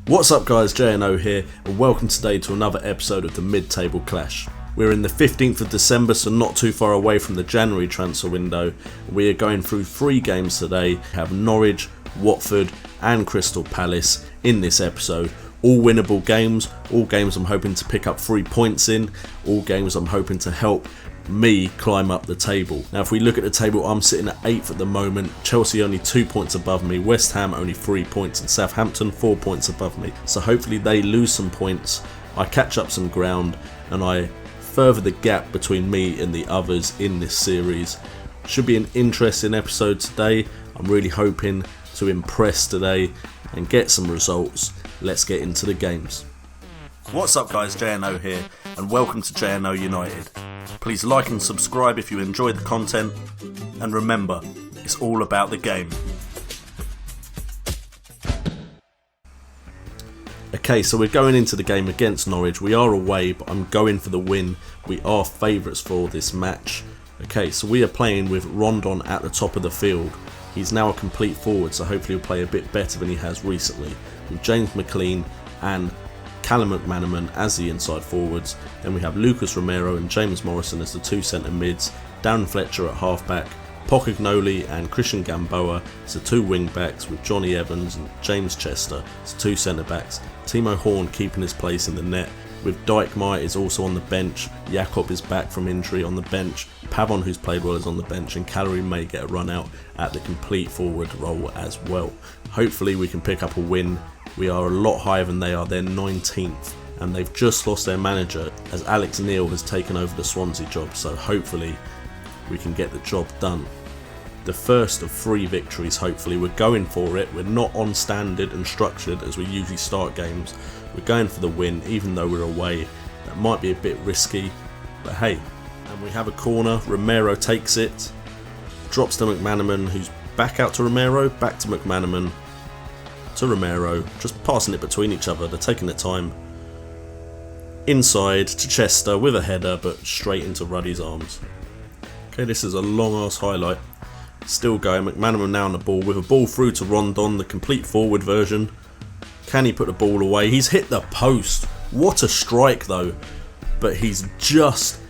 What's up guys, JNO here, and welcome today to another episode of the Mid-Table Clash. We're in the 15th of December, so not too far away from the January transfer window. We are going through 3 games today. We have Norwich, Watford and Crystal Palace in this episode. All winnable games, all games I'm hoping to pick up 3 points in, all games I'm hoping to help me climb up the table. Now if we look at the table, I'm sitting at 8th at the moment, Chelsea only 2 points above me, West Ham only 3 points and Southampton 4 points above me. So hopefully they lose some points, I catch up some ground and I further the gap between me and the others in this series. Should be an interesting episode today. I'm really hoping to impress today and get some results. Let's get into the games. What's up guys, JNO here and welcome to JNO United. Please like and subscribe if you enjoy the content, and remember, it's all about the game. Okay, so we're going into the game against Norwich. We are away, but I'm going for the win. We are favourites for this match. Okay, so we are playing with Rondon at the top of the field. He's now a complete forward, so hopefully he'll play a bit better than he has recently. With James McLean and Callum McManaman as the inside forwards. Then we have Lucas Romero and James Morrison as the 2 centre mids, Darren Fletcher at half-back, Pocognoli and Christian Gamboa as the 2 wing-backs, with Johnny Evans and James Chester as 2 centre-backs, Timo Horn keeping his place in the net, with Dijkmaat is also on the bench, Jakob is back from injury on the bench, Pavon, who's played well, is on the bench, and Callery may get a run out at the complete forward role as well. Hopefully we can pick up a win. We are a lot higher than they are. They're 19th and they've just lost their manager as Alex Neil has taken over the Swansea job, so hopefully we can get the job done. The first of 3 victories, hopefully. We're going for it. We're not on standard and structured as we usually start games. We're going for the win even though we're away. That might be a bit risky, but hey. And we have a corner. Romero takes it, drops to McManaman, who's back out to Romero, back to McManaman, to Romero, just passing it between each other. They're taking their time. Inside to Chester with a header, but straight into Ruddy's arms. Okay, this is a long ass highlight. Still going. McManaman now on the ball with a ball through to Rondon, the complete forward version. Can he put the ball away? He's hit the post. What a strike though. But he's just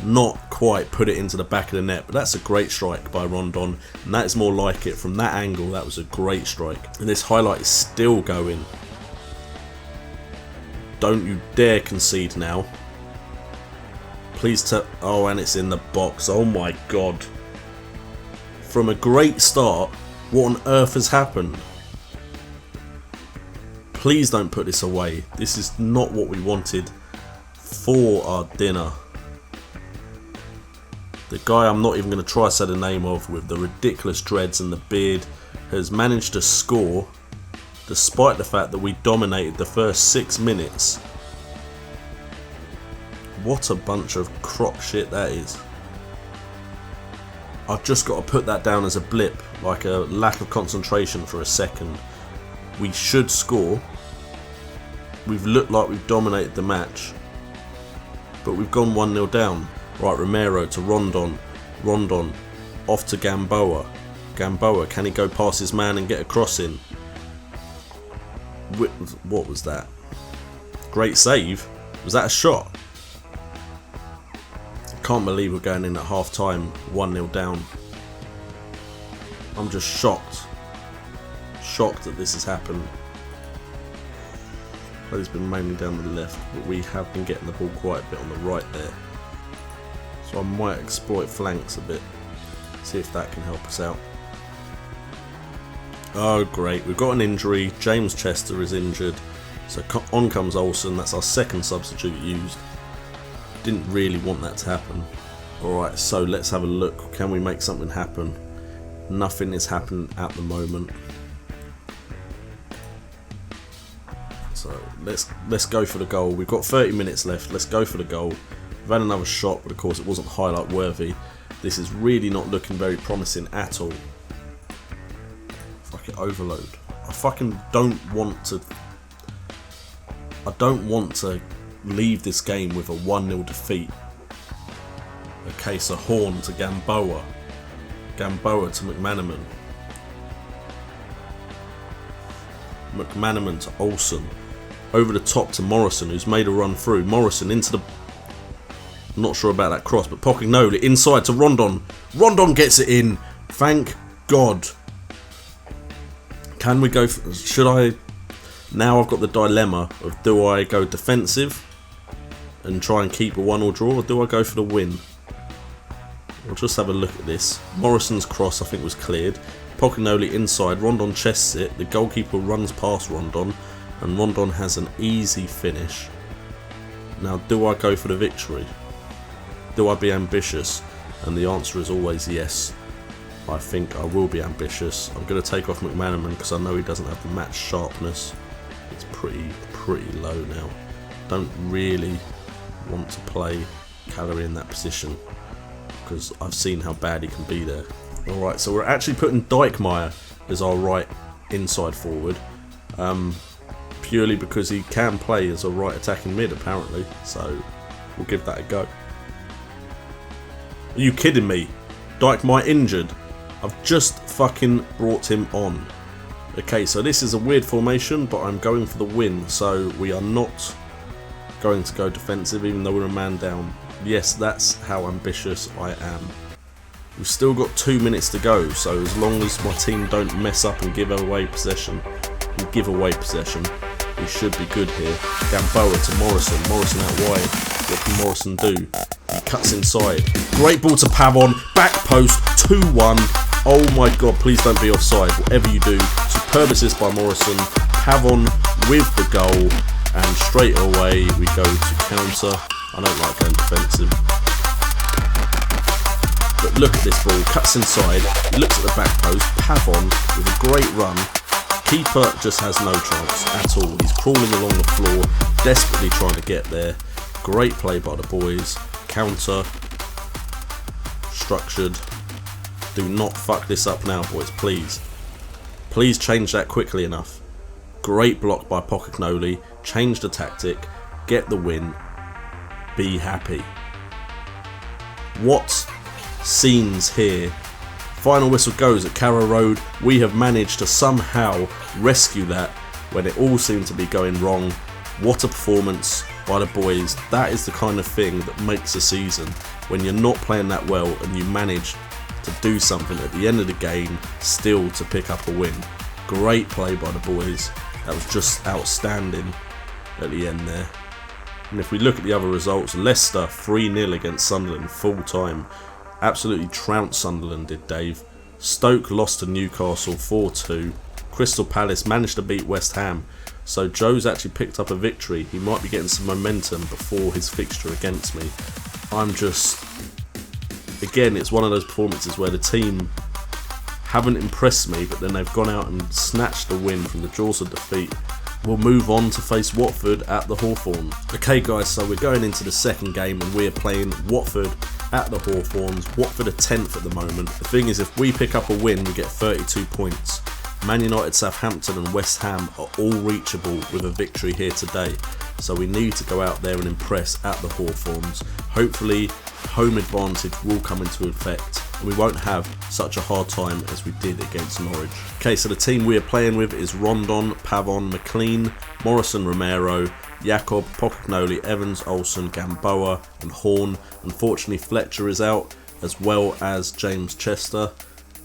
not quite put it into the back of the net. But that's a great strike by Rondon, and that is more like it. From that angle, that was a great strike. And this highlight is still going. Don't you dare concede now. Please oh, and it's in the box. Oh my god. From a great start, what on earth has happened? Please don't put this away. This is not what we wanted for our dinner. The guy I'm not even going to try to say the name of, with the ridiculous dreads and the beard, has managed to score despite the fact that we dominated the first 6 minutes. What a bunch of crop shit that is. I've just got to put that down as a blip, like a lack of concentration for a second. We should score. We've looked like we've dominated the match, but we've gone 1-0 down. Right, Romero to Rondon. Rondon off to Gamboa. Gamboa, can he go past his man and get a cross in? What was that? Great save. Was that a shot? Can't believe we're going in at half time 1-0 down. I'm just shocked. Shocked that this has happened. But it's been mainly down the left, but we have been getting the ball quite a bit on the right there. So I might exploit flanks a bit. See if that can help us out. Oh great, we've got an injury. James Chester is injured. So on comes Olsen. That's our second substitute used. Didn't really want that to happen. Alright, so let's have a look. Can we make something happen? Nothing is happening at the moment. So let's go for the goal. We've got 30 minutes left. Let's go for the goal. We've had another shot, but of course it wasn't highlight worthy. This is really not looking very promising at all. Fucking overload. I fucking don't want to. I don't want to leave this game with a 1-0 defeat. Okay, so Horn to Gamboa. Gamboa to McManaman. McManaman to Olsen. Over the top to Morrison, who's made a run through. Morrison into the... I'm not sure about that cross, but Pocognoli inside to Rondon. Rondon gets it in. Thank God. Can we go... Should I... Now I've got the dilemma of do I go defensive and try and keep a 1-1 draw, or do I go for the win? We'll just have a look at this. Morrison's cross, I think, was cleared. Pocognoli inside. Rondon chests it. The goalkeeper runs past Rondon, and Rondon has an easy finish. Now, do I go for the victory? Do I be ambitious? And the answer is always yes. I think I will be ambitious. I'm going to take off McManaman because I know he doesn't have the match sharpness. It's pretty low now. Don't really want to play Calorie in that position, because I've seen how bad he can be there. Alright, so we're actually putting Dijkmeyer as our right inside forward, purely because he can play as a right attacking mid apparently, so we'll give that a go. Are you kidding me? Dijkmeyer injured? I've just fucking brought him on. Okay, so this is a weird formation, but I'm going for the win, so we are not going to go defensive even though we're a man down. Yes, that's how ambitious I am. We've still got 2 minutes to go, so as long as my team don't mess up and give away possession, we should be good here. Gamboa to Morrison. Morrison out wide. What can Morrison do? He cuts inside. Great ball to Pavon. Back post. 2-1. Oh my God, please don't be offside. Whatever you do. Superb assist by Morrison. Pavon with the goal. And straight away we go to counter. I don't like going defensive. But look at this ball. Cuts inside. Looks at the back post. Pavon with a great run. Keeper just has no chance at all. He's crawling along the floor, desperately trying to get there. Great play by the boys. Counter. Structured. Do not fuck this up now, boys, please. Please change that quickly enough. Great block by Pocognoli. Change the tactic. Get the win. Be happy. What scenes here. Final whistle goes at Carrow Road. We have managed to somehow rescue that when it all seemed to be going wrong. What a performance by the boys. That is the kind of thing that makes a season. When you're not playing that well and you manage to do something at the end of the game still to pick up a win. Great play by the boys. That was just outstanding at the end there. And if we look at the other results, Leicester 3-0 against Sunderland full time. Absolutely trounced Sunderland did, Dave. Stoke lost to Newcastle 4-2. Crystal Palace managed to beat West Ham. So Joe's actually picked up a victory. He might be getting some momentum before his fixture against me. I'm just... Again, it's one of those performances where the team haven't impressed me, but then they've gone out and snatched the win from the jaws of defeat. We'll move on to face Watford at the Hawthorns. Okay guys, so we're going into the second game and we're playing Watford at the Hawthorns. Watford are 10th at the moment. The thing is, if we pick up a win, we get 32 points. Man United, Southampton and West Ham are all reachable with a victory here today. So we need to go out there and impress at the Hawthorns. Hopefully, home advantage will come into effect and we won't have such a hard time as we did against Norwich. Okay, so the team we are playing with is Rondon, Pavon, McLean, Morrison, Romero, Jakob, Pocognoli, Evans, Olsen, Gamboa and Horn. Unfortunately, Fletcher is out as well as James Chester,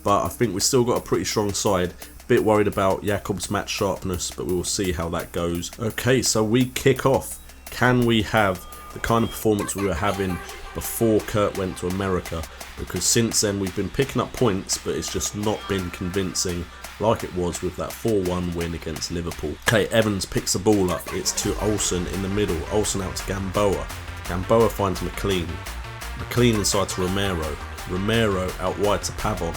but I think we've still got a pretty strong side. Bit worried about Jakob's match sharpness, but we will see how that goes. Okay, so we kick off. Can we have the kind of performance we were having before Kurt went to America? Because since then we've been picking up points, but it's just not been convincing like it was with that 4-1 win against Liverpool. Okay, Evans picks the ball up. It's to Olsen in the middle. Olsen out to Gamboa. Gamboa finds McLean. McLean inside to Romero. Romero out wide to Pavon.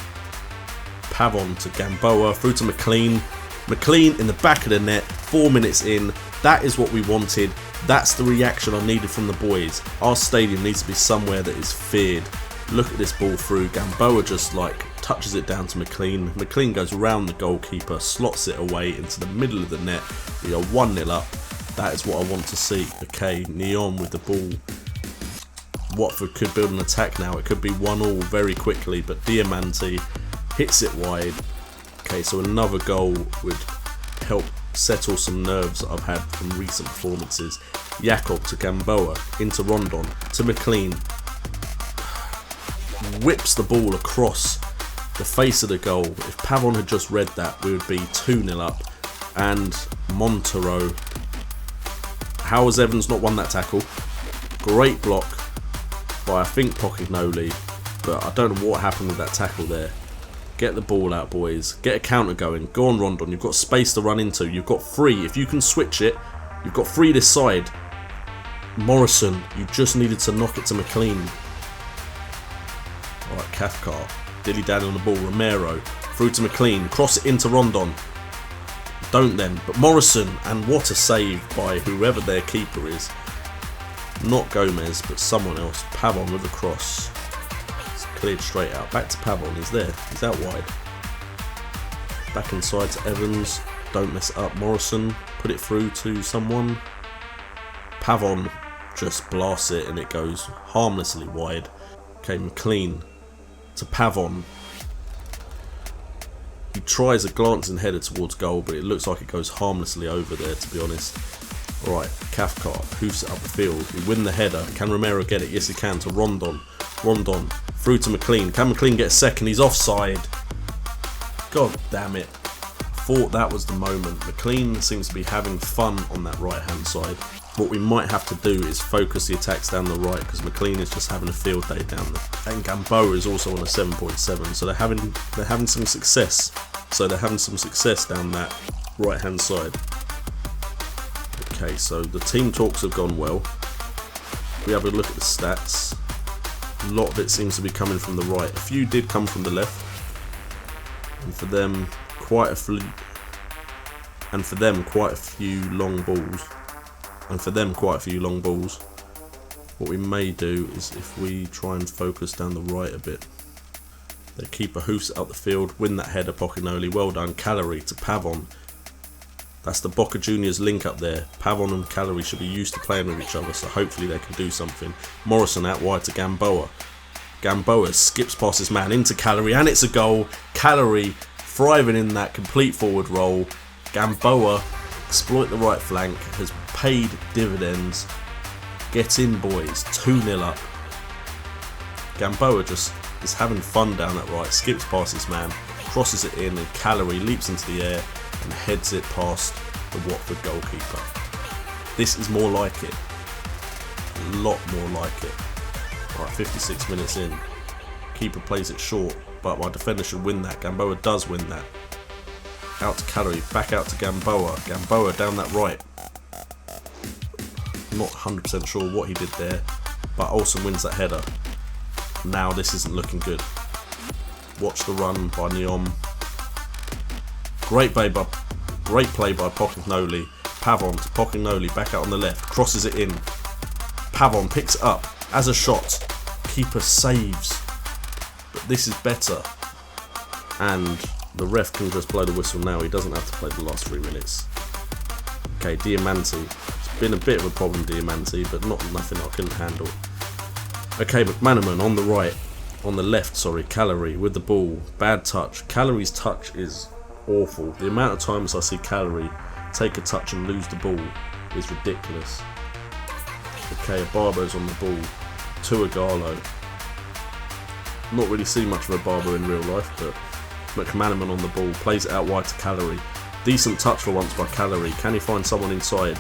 Pavon to Gamboa, through to McLean. McLean in the back of the net, 4 minutes in. That is what we wanted. That's the reaction I needed from the boys. Our stadium needs to be somewhere that is feared. Look at this ball through. Gamboa just like touches it down to McLean. McLean goes around the goalkeeper, slots it away into the middle of the net. We are 1-0 up. That is what I want to see. Okay, Neon with the ball. Watford could build an attack now. It could be 1-1 very quickly, but Diamante hits it wide. Okay, so another goal would help settle some nerves that I've had from recent performances. Jakob to Gamboa, into Rondon, to McLean. Whips the ball across the face of the goal. If Pavon had just read that, we would be 2-0 up. And Montero. How has Evans not won that tackle? Great block by, I think, Pochettino, but I don't know what happened with that tackle there. Get the ball out, boys. Get a counter going. Go on, Rondon. You've got space to run into. You've got free. If you can switch it, you've got free this side. Morrison, you just needed to knock it to McLean. Alright, Cathcart. Dilly-dally on the ball. Romero. Through to McLean. Cross it into Rondon. Don't then. But Morrison, and what a save by whoever their keeper is. Not Gomez, but someone else. Pavon with a cross. It's cleared straight out. Back to Pavon. He's there. He's out wide. Back inside to Evans. Don't mess it up. Morrison. Put it through to someone. Pavon just blasts it and it goes harmlessly wide. Okay, McLean to Pavon. He tries a glancing header towards goal, but it looks like it goes harmlessly over there, to be honest. Alright, Cathcart hoofs it up the field. We win the header. Can Romero get it? Yes, he can. To Rondon. Rondon through to McLean. Can McLean get a second? He's offside. God damn it. Thought that was the moment. McLean seems to be having fun on that right hand side. What we might have to do is focus the attacks down the right, because McLean is just having a field day down there. And Gamboa is also on a 7.7, so they're having some success. So they're having some success down that right hand side. Okay, so the team talks have gone well. We have a look at the stats. A lot of it seems to be coming from the right. A few did come from the left. And for them, quite a few long balls. What we may do is, if we try and focus down the right a bit. The keeper hoofs it up the field, win that header, Pochettino. Well done. Calorie to Pavon. That's the Boca Juniors link up there. Pavon and Calorie should be used to playing with each other, so hopefully they can do something. Morrison out wide to Gamboa. Gamboa skips past his man into Calorie, and it's a goal. Calorie thriving in that complete forward roll. Gamboa, exploit the right flank, has paid dividends. Get in, boys. 2-0 up. Gamboa just is having fun down that right, skips past his man, crosses it in, and Calorie leaps into the air and heads it past the Watford goalkeeper. This is more like it. A lot more like it. Alright, 56 minutes in. Keeper plays it short, but my defender should win that. Gamboa does win that. Out to Calorie, back out to Gamboa. Gamboa down that right. Not 100% sure what he did there, but Olsen wins that header. Now this isn't looking good. Watch the run by Neom. Great play by Pochettino. Pavon to Pochettino, back out on the left. Crosses it in. Pavon picks it up as a shot. Keeper saves. But this is better. And the ref can just blow the whistle now. He doesn't have to play the last 3 minutes. Okay, Diamante. It's been a bit of a problem, Diamante, but nothing I couldn't handle. Okay, McManaman on the right. On the left, sorry. Calorie with the ball. Bad touch. Calorie's touch is awful. The amount of times I see Calorie take a touch and lose the ball is ridiculous. Okay, Barbo's on the ball. To Igalo. Not really seen much of a Barbo in real life, but McManaman on the ball. Plays it out wide to Calorie. Decent touch for once by Calorie. Can he find someone inside?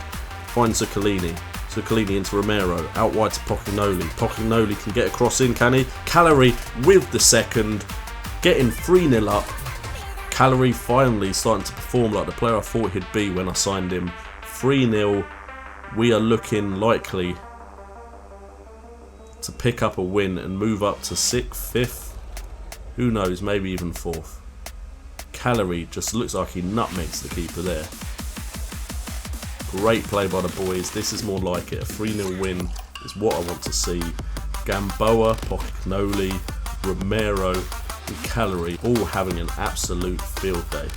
Finds Zuccolini. Zuccolini into Romero. Out wide to Pochettino. Pochettino can get a cross in, can he? Calorie with the second. Getting 3-0 up. Calorie finally starting to perform like the player I thought he'd be when I signed him. 3-0. We are looking likely to pick up a win and move up to 6th, 5th. Who knows, maybe even 4th. Calorie just looks like he nutmegs the keeper there. Great play by the boys. This is more like it. A 3-0 win is what I want to see. Gamboa, Pochettino, Romero and Calorie all having an absolute field day.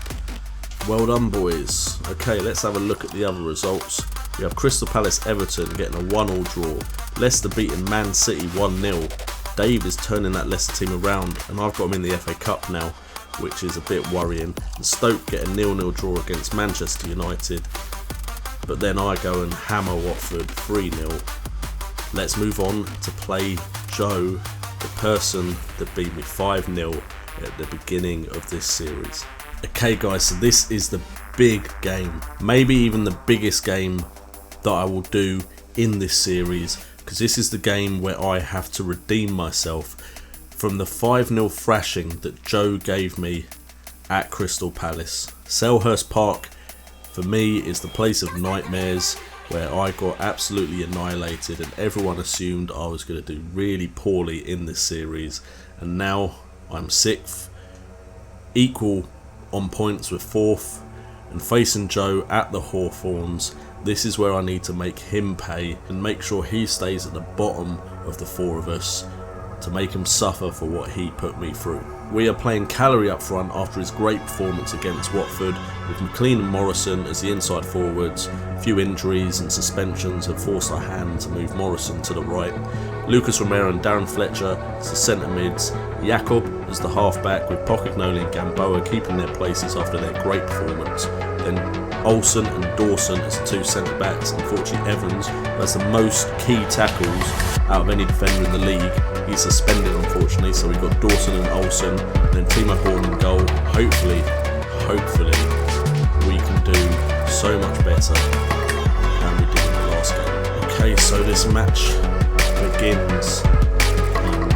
Well done, boys. Okay, let's have a look at the other results. We have Crystal Palace Everton getting a 1-1 draw. Leicester beating Man City 1-0. Dave is turning that Leicester team around, and I've got him in the FA Cup now. which is a bit worrying. And Stoke get a 0-0 draw against Manchester United. But then I go and hammer Watford 3-0. Let's move on to play Joe, the person that beat me 5-0 at the beginning of this series. Okay guys, so this is the big game, maybe even the biggest game that I will do in this series, because this is the game where I have to redeem myself from the 5-0 thrashing that Joe gave me at Crystal Palace. Selhurst Park for me is the place of nightmares, where I got absolutely annihilated and everyone assumed I was going to do really poorly in this series, and now I'm 6th, equal on points with 4th, and facing Joe at the Hawthorns. This is where I need to make him pay and make sure he stays at the bottom of the 4 of us, to make him suffer for what he put me through. We are playing Calorie up front after his great performance against Watford, with McLean and Morrison as the inside forwards. A few injuries and suspensions have forced our hand to move Morrison to the right. Lucas Romero and Darren Fletcher as the centre mids. Jakob as the half-back, with Pocognoli and Gamboa keeping their places after their great performance. Then Olsen and Dawson as the 2 centre-backs. Unfortunately, Evans, who has the most key tackles out of any defender in the league, he's suspended unfortunately, so we've got Dawson and Olsen, and then Timo Horn in goal. Hopefully we can do so much better than we did in the last game. Okay, so this match begins, and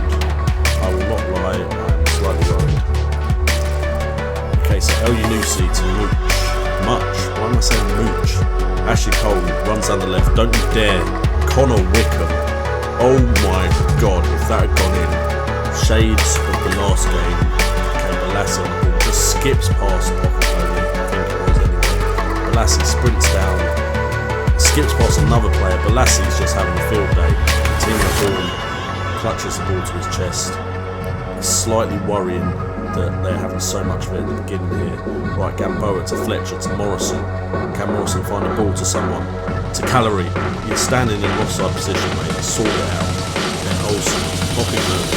I will not lie, I am slightly worried. Okay, so El Yunusi to Much. Why am I saying Mooch? Ashley Cole runs down the left, don't you dare. Connor Wickham. Oh my god, if that had gone in. Shades of the last game. Okay, Balassi just skips past Pocognoli, I think it was anyway. Balassi sprints down, skips past another player. Balassi's just having a field day. Timo Horn clutches the ball to his chest. It's slightly worrying that they're having so much of it at the beginning here. Right, Gamboa to Fletcher to Morrison. Can Morrison find a ball to someone? To Calorie. You're standing in offside position, mate. Sort it out. Then Olsen, Pocognoli,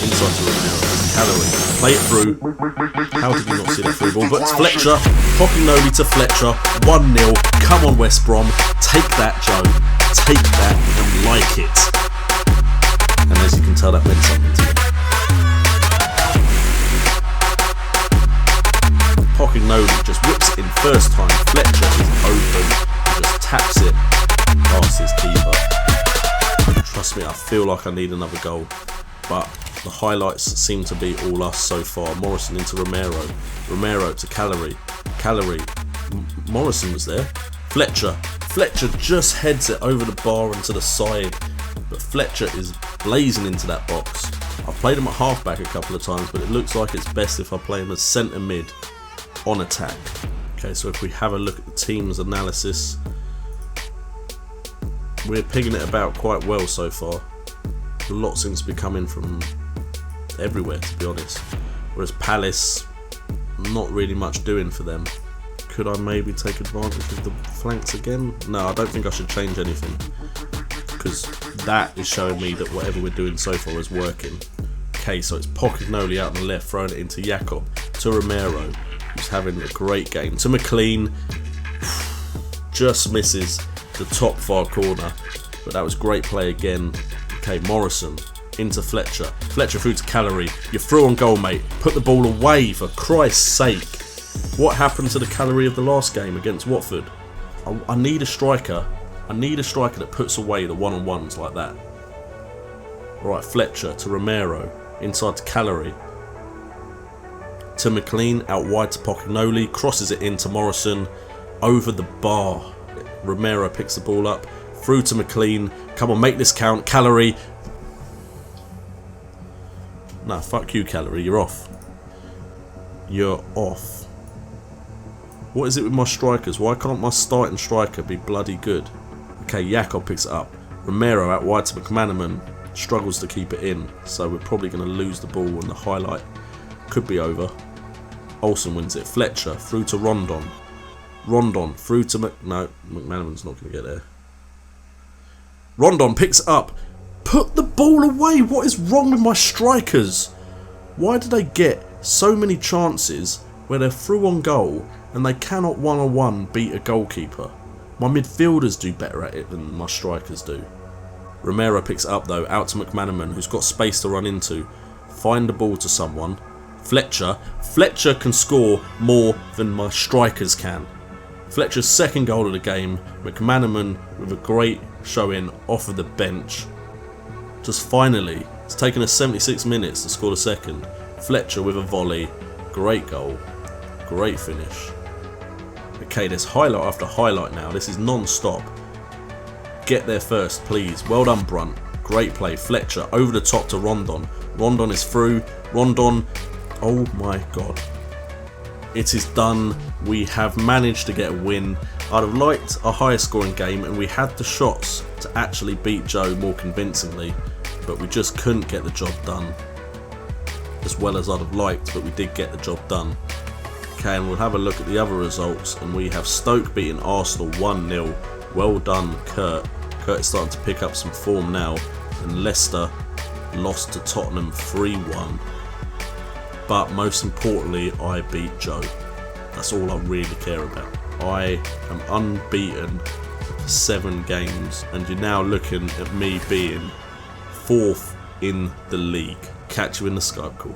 inside to Romero. Calorie, play it through. How did you not see that through ball? But it's Fletcher. Pocognoli to Fletcher. 1-0. Come on, West Brom. Take that, Joe. Take that and like it. And as you can tell, that meant something to me. Pocognoli just whips it in first time. Fletcher is open, just taps it past his keeper. Trust me, I feel like I need another goal, but the highlights seem to be all us so far. Morrison into Romero, Romero to Calorie, Morrison was there. Fletcher just heads it over the bar and to the side, but Fletcher is blazing into that box. I've played him at halfback a couple of times, but it looks like it's best if I play him as centre mid on attack. Okay, so if we have a look at the team's analysis, we're pigging it about quite well so far. A lot seems to be coming from everywhere, to be honest. Whereas Palace, not really much doing for them. Could I maybe take advantage of the flanks again? No, I don't think I should change anything, because that is showing me that whatever we're doing so far is working. Okay, so it's Pocognoli out on the left, throwing it into Jakob, to Romero, who's having a great game, to McLean, just misses the top far corner, but that was great play again. Okay, Morrison into Fletcher, Fletcher through to Calorie. You're through on goal, mate. Put the ball away, for Christ's sake. What happened to the Calorie of the last game against Watford? I need a striker. I need a striker that puts away the one-on-ones like that. Right, Fletcher to Romero, inside to Calorie, to McLean, out wide to Pocognoli, crosses it into Morrison, over the bar. Romero picks the ball up, through to McLean. Come on, make this count. Calorie. Nah, fuck you, Calorie. You're off. You're off. What is it with my strikers? Why can't my starting striker be bloody good? Okay, Jakob picks it up. Romero out wide to McManaman. Struggles to keep it in, so we're probably going to lose the ball, and the highlight could be over. Olsen wins it. Fletcher through to Rondon. Rondon through to no, McManaman's not going to get there. Rondon picks it up. Put the ball away. What is wrong with my strikers? Why do they get So many chances where they're through on goal and they cannot one-on-one beat a goalkeeper. My midfielders do better at it than my strikers do. Romero picks it up though, out to McManaman, who's got space to run into. Find the ball to someone. Fletcher can score more than my strikers can. Fletcher's second goal of the game. McManaman with a great showing off of the bench. Just finally, it's taken us 76 minutes to score the second. Fletcher with a volley. Great goal. Great finish. Okay, there's highlight after highlight now. This is non-stop. Get there first, please. Well done, Brunt. Great play. Fletcher over the top to Rondon. Rondon is through. Rondon. Oh my god. It is done. We have managed to get a win. I'd have liked a higher scoring game, and we had the shots to actually beat Joe more convincingly, but we just couldn't get the job done as well as I'd have liked, but we did get the job done. Okay, and we'll have a look at the other results, and we have Stoke beating Arsenal 1-0. Well done, Kurt. Kurt is starting to pick up some form now, and Leicester lost to Tottenham 3-1. But most importantly, I beat Joe. That's all I really care about. I am unbeaten for 7 games, and you're now looking at me being 4th in the league. Catch you in the Skype call.